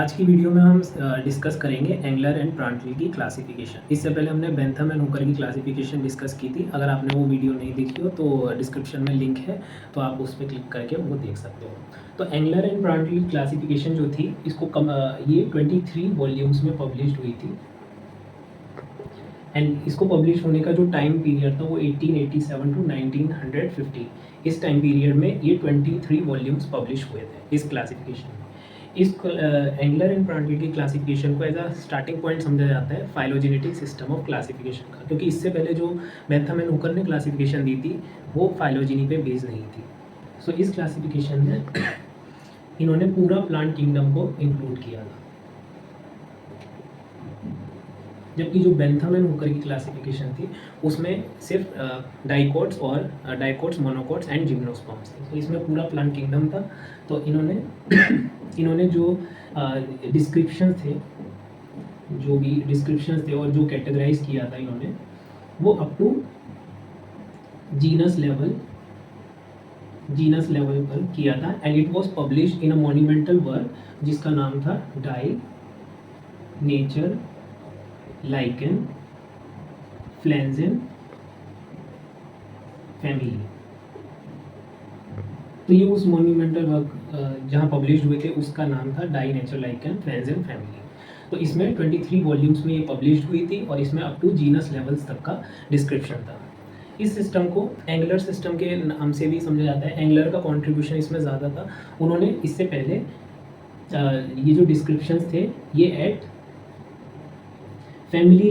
आज की वीडियो में हम डिस्कस करेंगे एंगलर एंड प्रांटल की क्लासिफिकेशन। इससे पहले हमने बेंथम एंड हुकर की क्लासिफिकेशन डिस्कस की थी। अगर आपने वो वीडियो नहीं देखी हो तो डिस्क्रिप्शन में लिंक है, तो आप उस पर क्लिक करके वो देख सकते हो। तो एंगलर एंड प्रांटल की क्लासिफिकेशन जो थी इसको ये 23 वॉल्यूम्स में पब्लिश हुई थी। एंड इसको पब्लिश होने का जो टाइम पीरियड था वो 1887 टू 1950, इस टाइम पीरियड में ये 23 वॉल्यूम्स पब्लिश हुए थे इस क्लासिफिकेशन में। इस एंगलर एंड प्रांटल की क्लासिफिकेशन को एज अ स्टार्टिंग पॉइंट समझा जाता है फाइलोजेनेटिक सिस्टम ऑफ क्लासिफिकेशन का, क्योंकि इससे पहले जो बेंथम एंड हुकर ने क्लासिफिकेशन दी थी वो फाइलोजेनी पे बेस्ड नहीं थी। सो इस क्लासिफिकेशन में इन्होंने पूरा प्लांट किंगडम को इंक्लूड किया था, जबकि जो बेंथम एंड हुकर की क्लासिफिकेशन थी उसमें सिर्फ डाइकोट्स और डाइकोट्स, मोनोकोट्स एंड जिम्नोस्पर्म्स थे। तो इसमें पूरा प्लांट किंगडम था। तो इन्होंने जो डिस्क्रिप्शन थे, जो भी डिस्क्रिप्शन थे और जो कैटेगराइज किया था इन्होंने, वो अप टू जीनस लेवल पर किया था। And it was published in a monumental work जिसका नाम था डाई नेचर लाइकेन फ्लैंजेन फैमिली। तो ये उस मॉन्यूमेंटल वर्क जहाँ पब्लिश हुए थे उसका नाम था डाई नेचर लाइकेन फ्लैंजेन फैमिली। तो इसमें 23 वॉल्यूम्स में ये पब्लिश हुई थी और इसमें अप टू जीनस लेवल्स तक का डिस्क्रिप्शन था। इस सिस्टम को एंगलर सिस्टम के नाम से भी समझा जाता है। एंगलर का कंट्रीब्यूशन इसमें ज़्यादा था। उन्होंने इससे पहले ये जो डिस्क्रिप्शंस थे ये एट फैमिली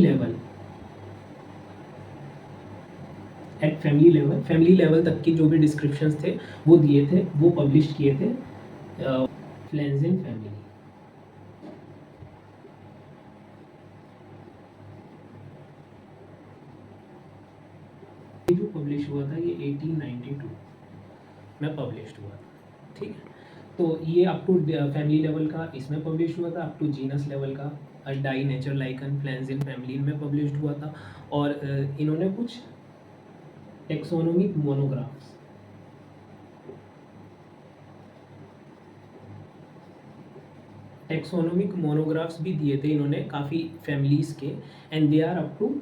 लेवल तक की जो भी डिस्क्रिप्शंस थे वो दिए थे, वो पब्लिश किए थे फ्लैंजेन फैमिली। जो पब्लिश हुआ था ये 1892 में पब्लिश हुआ था, ठीक है। तो ये अप टू फैमिली लेवल का इसमें पब्लिश हुआ था, अप टू जीनस लेवल का डाई नेचर लाइकन फ्लैंजेन फैमिली में पब्लिश हुआ था। और इन्होंने कुछ टेक्सोनोमिक मोनोग्राफ्स भी दिए थे इन्होंने काफ़ी फैमिलीज के। And they are up to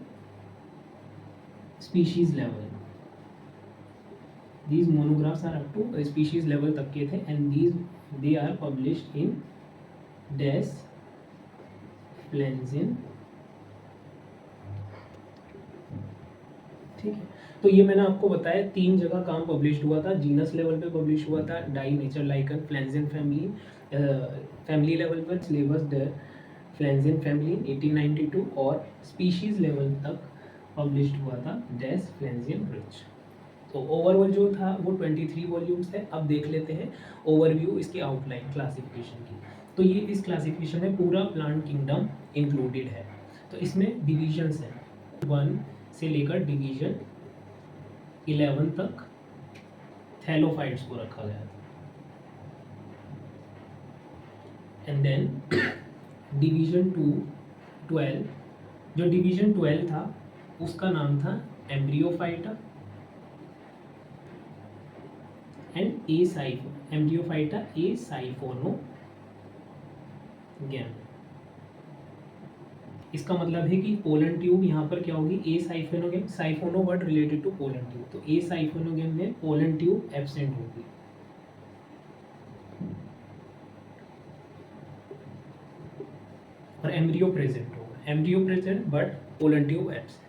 species level. These monographs are up to species level तक के थे and they are published in Des Flancin, ठीक है। तो ये मैंने आपको बताया 3 जगह काम पब्लिश हुआ था। जीनस लेवल पे पब्लिश हुआ था डाई नेचर लाइकन फ्लैंजेन फैमिली, फैमिली लेवल पर सिलेबस द फ्लैंजेन फैमिली 1892, और स्पीशीज लेवल तक पब्लिश हुआ था डेस फ्लैंजेन रिच। तो ओवरऑल जो था वो 23 वॉल्यूम्स है। अब देख लेते हैं ओवरव्यू इसकी आउटलाइन क्लासिफिकेशन की। तो ये इस क्लासिफिकेशन में पूरा प्लांट किंगडम इंक्लूडेड है। तो इसमें डिविजन्स हैं, 1 से लेकर डिवीजन 11 तक थैलोफाइट्स को रखा गया। एंड देन डिवीजन 12, जो डिवीजन 12 था उसका नाम था एम्ब्रियोफाइटा एंड एम्ब्रियोफाइटा ए साइफोनोगेम। इसका मतलब है कि पोलन ट्यूब यहाँ पर क्या होगी, ए साइफोनोगेम। साइफोनो word related to pollen tube, तो ए साइफोनोगेम में पोलन ट्यूब एब्सेंट होगी। और एम्ब्रियो प्रेजेंट होगा, embryo present but pollen tube absent.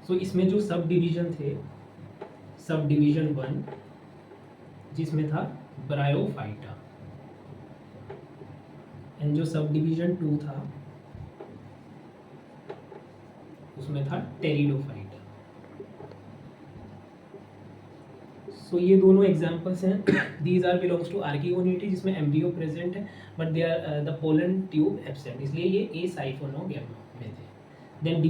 So इसमें जो सब डिवीजन थे, सब डिवीजन 1 जिसमें था ब्रायोफाइटा, एंड जो सब डिवीजन 2 था उसमें था टेरिडोफाइटा। सो ये दोनों एग्जांपल्स हैं। These are belongs to archegoniatae जिसमें एम्ब्रियो प्रेजेंट है but they are the pollen tube absent, इसलिए ये ए साइफोनोगेम में थे। देन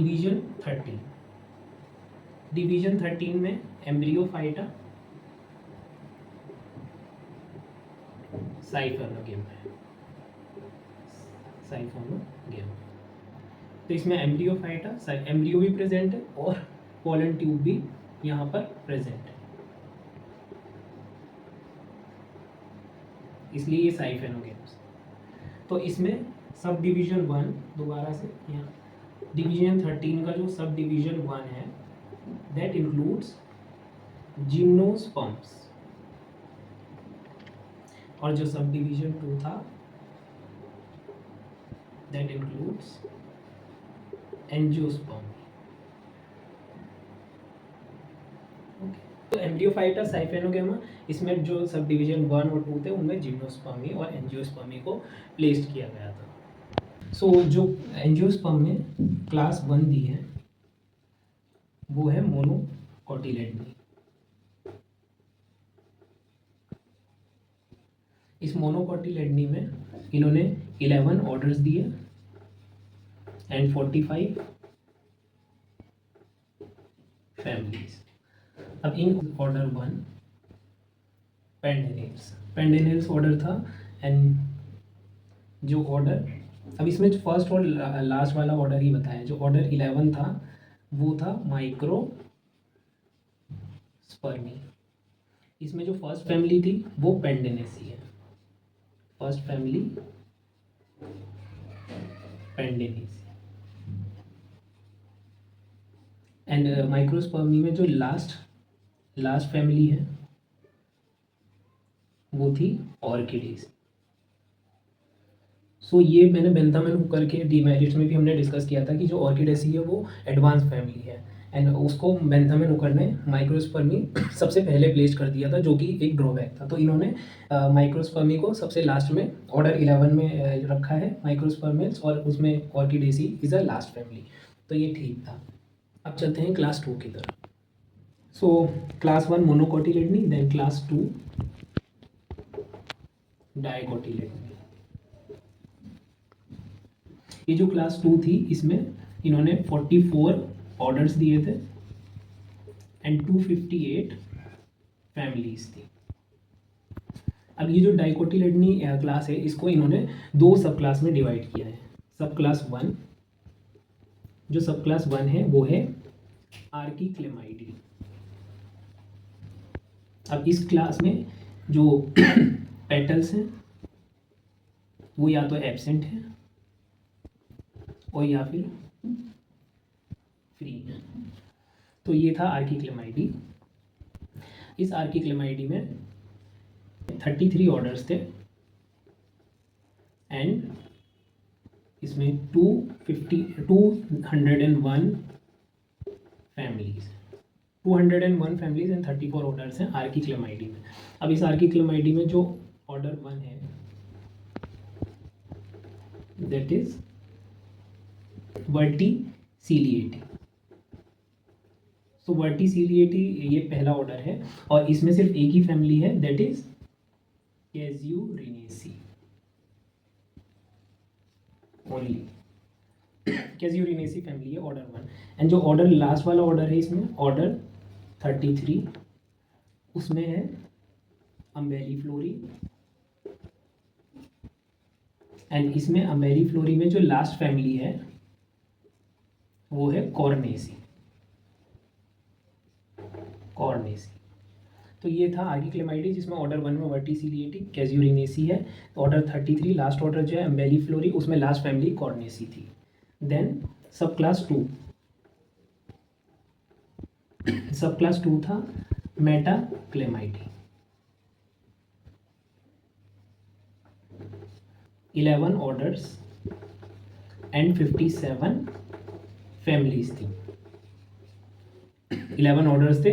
डिवीजन 13 में एम्ब्रियोफाइटा साइफोनोगेम है, साइफोनोगेम। तो इसमें एम्ब्रियोफाइटा, एम्ब्रियो भी प्रेजेंट है और पोलन ट्यूब भी यहाँ पर प्रेजेंट है, इसलिए ये साइफोनोगेम्स। तो इसमें सब डिवीजन 1 दोबारा से यहाँ डिवीजन 13 का जो सब डिवीजन 1 है दैट इंक्लूड्स जिम्नोस्पर्म्स, और जो सब डिवीजन 2 था दैट इंक्लूड्स एंजियोस्पर्म। तो एम्ब्रियोफाइटा साइफेनोगेमा, इसमें जो सब डिवीजन 1 और 2 थे उनमें जिम्नोस्पर्मी और एंजियोस्पर्मी को प्लेस्ड किया गया था। सो जो एंजियोस्पर्म में क्लास 1 दी है वो है मोनोकोटिलेडनी। इस मोनोकोटिलेडनी में इन्होंने 11 ऑर्डर्स दिए एंड 45 फैमिलीज। अब इन ऑर्डर 1 पेंडेनेल्स ऑर्डर था, एंड जो ऑर्डर, अब इसमें फर्स्ट और लास्ट वाला ऑर्डर ही बताया। जो ऑर्डर 11 था वो था माइक्रो स्पर्मी। इसमें जो फर्स्ट फैमिली थी वो पेंडेनेसी है, फर्स्ट फैमिली पेंडेनेसी। एंड माइक्रोस्पर्मी में जो लास्ट फैमिली है वो थी ऑर्किडेसी। सो ये मैंने बेंथामेन हुकर के डीमेरिट्स में भी हमने डिस्कस किया था कि जो ऑर्किडेसी है वो एडवांस फैमिली है, एंड उसको बेंथामेन हुकर ने माइक्रोस्पर्मी सबसे पहले प्लेस कर दिया था, जो कि एक ड्रॉबैक था। तो इन्होंने माइक्रोस्पर्मी को सबसे लास्ट में ऑर्डर 11 में रखा है माइक्रोस्पर्मिल्स, और उसमें orchidaceae is a last family. तो ये ठीक था। अब चलते हैं क्लास 2 की तरफ। So class 1 monocotyledonae, then class 2 dicotyledonae. ये जो क्लास 2 थी इसमें इन्होंने 44 ऑर्डर्स दिए थे एंड 258 फैमिलीज थी। अब ये जो डाइकोटिलेडनी क्लास है इसको इन्होंने 2 सब क्लास में डिवाइड किया है। सब क्लास 1, जो सब क्लास 1 है वो है आर्कीक्लेमाइडी। अब इस क्लास में जो पेटल्स हैं वो या तो एब्सेंट है और या फिर फ्री है। तो ये था आर्कीक्लेमाइडी। इस आर्कीक्लेमाइडी में 33 ऑर्डर्स थे एंड इसमें 201 फैमिलीज, 201 फैमिलीज एंड 34 ऑर्डर्स हैं आर्कीक्लेमाइडी में। अब इस आर्कीक्लेमाइडी में जो ऑर्डर 1 है दैट इज वर्टिसिलिएटी। सो वर्टिसिलिएटी ये पहला ऑर्डर है और इसमें सिर्फ एक ही फैमिली है दैट इज कैज़्यूरिनेसी ओनली। कैज़्यूरिनेसी फैमिली है ऑर्डर 1। एंड जो ऑर्डर लास्ट वाला ऑर्डर है इसमें ऑर्डर 33, उसमें है अम्बेलिफ्लोरी, एंड इसमें अम्बेलिफ्लोरी में जो लास्ट फैमिली है वो है कॉर्नेसी। तो ये था आर्कीक्लेमाइडी जिसमें ऑर्डर 1 में वर्टिसिलिएटी कैज़्यूरिनेसी है। तो ऑर्डर 33 लास्ट ऑर्डर जो है अम्बेलिफ्लोरी, उसमें लास्ट फैमिली कॉर्नेसी थी। देन सब क्लास 2 था मेटाक्लेमाइडी। 11 ऑर्डर्स एंड 57 फैमिलीज थी। 11 ऑर्डर्स थे,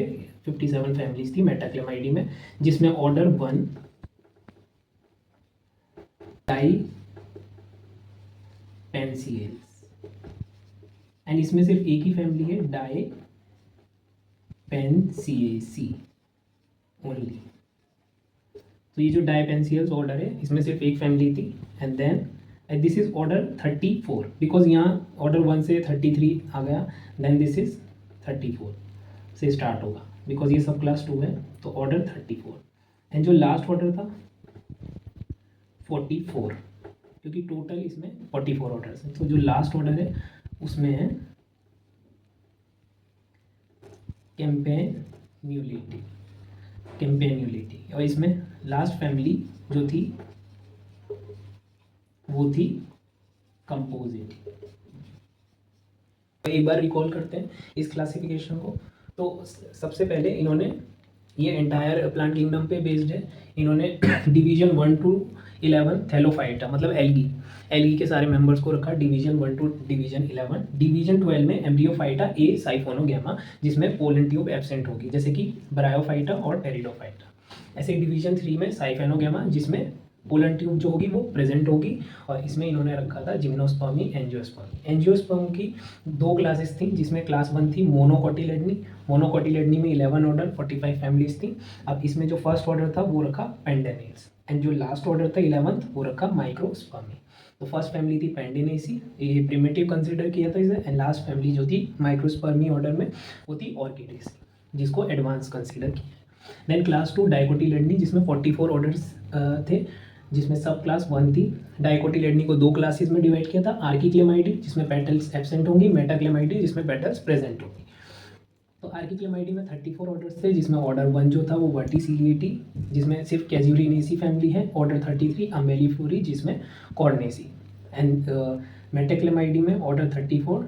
57 फैमिलीज थी मेटाक्लेमाइडी में, जिसमें ऑर्डर 1 डाइपेंसियल्स, एंड इसमें सिर्फ एक ही फैमिली है डाइपेंसिएसी ओनली। तो ये जो डाइपेंसियल्स ऑर्डर है इसमें सिर्फ एक फैमिली थी। And then this is order 34 because यहाँ ऑर्डर 1 से 33 आ गया, देन दिस इज 34 से स्टार्ट होगा बिकॉज ये सब क्लास 2 है। तो ऑर्डर 34 एंड जो लास्ट ऑर्डर था 44, क्योंकि टोटल इसमें 44 ऑर्डर्स हैं। तो जो लास्ट ऑर्डर है उसमें है कैम्पेन्युलेटी, और इसमें लास्ट फैमिली जो थी वो थी कंपोजिट। एक बार रिकॉल करते हैं इस क्लासिफिकेशन को। तो सबसे पहले इन्होंने, ये एंटायर प्लांट किंगडम पे बेस्ड है, इन्होंने डिवीजन 1 to 11 थैलोफाइटा मतलब एल्गी के सारे मेंबर्स को रखा डिवीजन 1 to डिवीजन 11। डिवीजन 12 में एम्ब्रियोफाइटा ए साइफोनोगैमा, जिसमें पोलन ट्यूब एब्सेंट होगी, जैसे कि ब्रायोफाइटा और टेरिडोफाइटा। ऐसे डिवीजन 3 में साइफेनोगैमा, जिसमें पोलन ट्यूब जो होगी वो प्रेजेंट होगी, और इसमें इन्होंने रखा था जिम्नोस्पर्मी एंजियोस्पर्मी। एंजियोस्पर्म की दो क्लासेस थी, जिसमें क्लास 1 थी मोनोकोटिलेडनी। मोनोकोटिलेडनी में 11 ऑर्डर 45 फैमिलीज थी। अब इसमें जो फर्स्ट ऑर्डर था वो रखा पेंडेनेस, एंड जो लास्ट ऑर्डर था 11th वो रखा माइक्रोस्पर्मी। तो फर्स्ट फैमिली थी पेंडेनेसी, ये प्रिमिटिव कंसिडर किया था इसे, एंड लास्ट फैमिली जो थी माइक्रोस्पर्मी ऑर्डर में वो थी ऑर्किडेसी, जिसको एडवांस कंसिडर किया। देन क्लास 2 डाइकोटिलेडनी, जिसमें 44 ऑर्डर्स थे, जिसमें सब क्लास 1 थी। डाइकोटिलेडनी को दो क्लासेस में डिवाइड किया था, आर्किक्लेमाइडी जिसमें पेटल्स एब्सेंट होंगी, मेटाक्लेमाइडी जिसमें पेटल्स प्रेजेंट होंगी। तो आर्किक्लेमाइडी में 34 ऑर्डर्स थे, जिसमें ऑर्डर 1 जो था वो वर्टिसिलिएटी, जिसमें सिर्फ कैजुलिनेसी फैमिली है। ऑर्डर 33 अम्बेलिफ्लोरी, जिसमें कॉर्नेसी। एंड मेटाक्लेमाइडी में ऑर्डर 34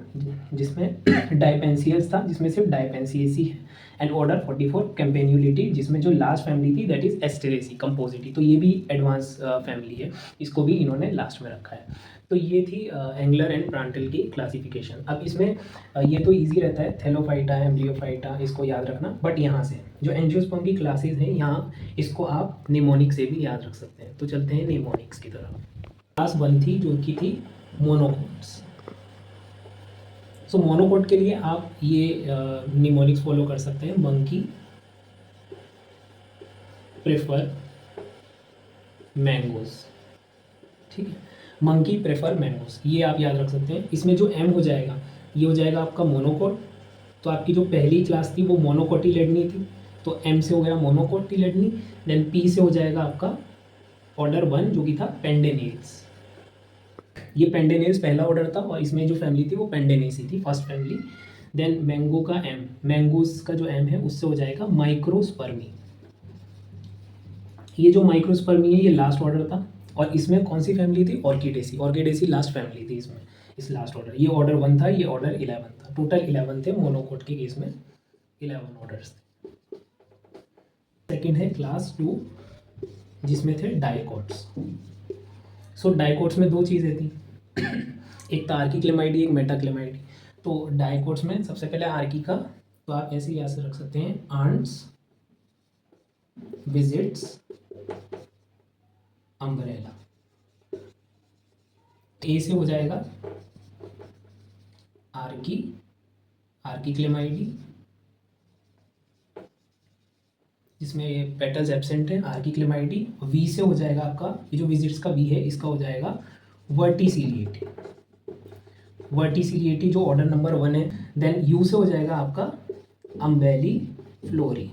जिसमें डाइपेंसियस था, जिसमें सिर्फ डाइपेंसियसी है। एंड ऑर्डर 44 कैम्पेन्युलिटी, जिसमें जो लास्ट फैमिली थी दैट इज एस्टेरेसी कंपोजिटी। तो ये भी एडवांस फैमिली है, इसको भी इन्होंने लास्ट में रखा है। तो ये थी एंगलर एंड प्रांटल की क्लासिफिकेशन। अब इसमें ये तो इजी रहता है, थैलोफाइटा एम्ब्रियोफाइटा इसको याद रखना, बट यहाँ से जो एंजियोस्पर्म की क्लासेज हैं यहाँ इसको आप निमोनिक से भी याद रख सकते हैं। तो चलते हैं निमोनिक्स की तरफ। क्लास 1 थी जो कि थी मोनोकोट्स। सो मोनोकोट के लिए आप ये निमोनिक्स फॉलो कर सकते हैं, मंकी प्रेफर मैंगोज। ठीक है, मंकी प्रेफर मैंगोज ये आप याद रख सकते हैं। इसमें जो एम हो जाएगा ये हो जाएगा आपका मोनोकोट। तो आपकी जो पहली क्लास थी वो मोनोकोटिलेडनी थी, तो एम से हो गया मोनोकोटिलेडनी। देन पी से हो जाएगा आपका ऑर्डर 1 जो कि था पेंडेनेल्स। ये पेंडेनेल्स पहला ऑर्डर था, और इसमें जो फैमिली थी वो पेंडेनेसी थी, फर्स्ट फैमिली। देन मैंगो का एम, मैंगोज का जो एम है उससे हो जाएगा माइक्रोस्पर्मी। ये जो माइक्रोस्पर्मी है ये लास्ट ऑर्डर था, और इसमें कौन सी फैमिली थी? ऑर्किडेसी। ऑर्किडेसी लास्ट फैमिली थी इसमें, इस लास्ट ऑर्डर। ये ऑर्डर 1 था, ये ऑर्डर 11 था। टोटल 11 थे मोनोकोट के केस में, 11 ऑर्डर्स थे। सेकेंड है क्लास 2 जिसमें थे डाइकोट्स। सो डाइकोट्स में दो चीज़ें थी, एक था आर्किक्लेमाइडी, एक मेटाक्लेमाइडी। तो डाइकोट्स में सबसे पहले आर्की का, तो आप ऐसे ही ऐसे रख सकते हैं, आंट्स विजिट्स अम्ब्रेला। ए से हो जाएगा आर्किक्लेमाइडी, जिसमें ये पेटल्स एब्सेंट है, आर्किक्लेमाइडी। वी से हो जाएगा आपका, ये जो विजिट्स का वी है इसका हो जाएगा वर्टिसिलिएटी। वर्टिसिलिएटी जो ऑर्डर नंबर 1 है। देन यू से हो जाएगा आपका अम्बेली फ्लोरी,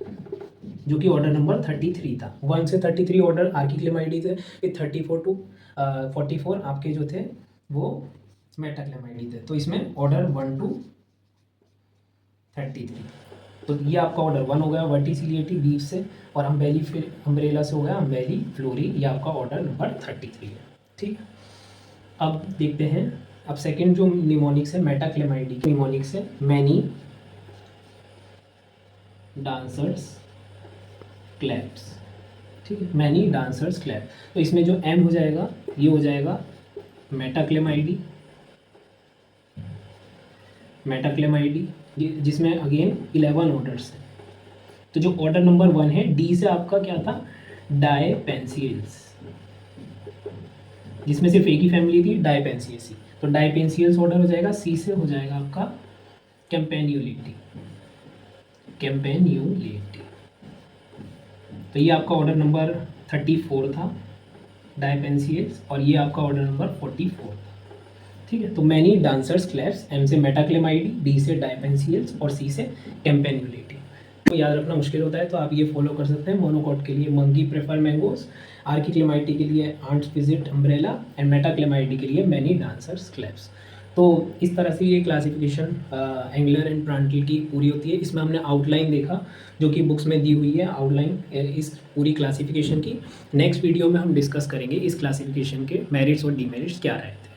जो कि ऑर्डर नंबर 33 था। 1 से 33 ऑर्डर आर्किक्लेमाइडी थे, फिर 34 to 44 आपके जो थे वो मेटाक्लेमाइडी थे। तो इसमें ऑर्डर 1 to 33। तो ये आपका ऑर्डर 1 हो गया वर्टिसिलिएटी लीफ से, और अम्ब्रेला से हो गया अम्बेली फ्लोरी, ये आपका ऑर्डर नंबर 33 है। ठीक है, अब देखते हैं। अब सेकंड जो निमोनिक्स है मेटाक्लेमाइडी की निमोनिक्स है मैनी डांसर्स क्लैप्स। ठीक है, मैनी डांसर्स क्लैप। तो इसमें जो एम हो जाएगा ये हो जाएगा मेटाक्लेमाइडी, जिसमें अगेन 11 ऑर्डर्स हैं। तो जो ऑर्डर नंबर 1 है डी से आपका क्या था? डायपेंसियल्स, जिसमें सिर्फ एक ही फैमिली थी डायपेंसियसी। तो डायपेंसियल्स ऑर्डर हो जाएगा। सी से हो जाएगा आपका कैम्पेन्युलिटी। तो ये आपका ऑर्डर नंबर 34 था डायपेंसियल्स, और ये आपका ऑर्डर नंबर 44 था। ठीक है, तो मैनी डांसर्स क्लैप्स, एम से मेटाक्लेमाइडी, डी से डायपेंसियल्स और सी से कैम्पेन्युलिटी। तो याद रखना मुश्किल होता है, तो आप ये फॉलो कर सकते हैं। मोनोकोट के लिए मंकी प्रेफर मैंगोस, आर्किक्लेमाइडी के लिए आंट्स विजिट अम्ब्रेला, एंड मेटाक्लेमाइडी के लिए मैनी डांसर्स क्लैप्स। तो इस तरह से ये क्लासिफिकेशन एंगलर एंड प्रांटल की पूरी होती है। इसमें हमने आउटलाइन देखा जो कि बुक्स में दी हुई है, आउटलाइन इस पूरी क्लासिफिकेशन की। नेक्स्ट वीडियो में हम डिस्कस करेंगे इस क्लासिफिकेशन के मेरिट्स और डीमेरिट्स क्या रहते हैं।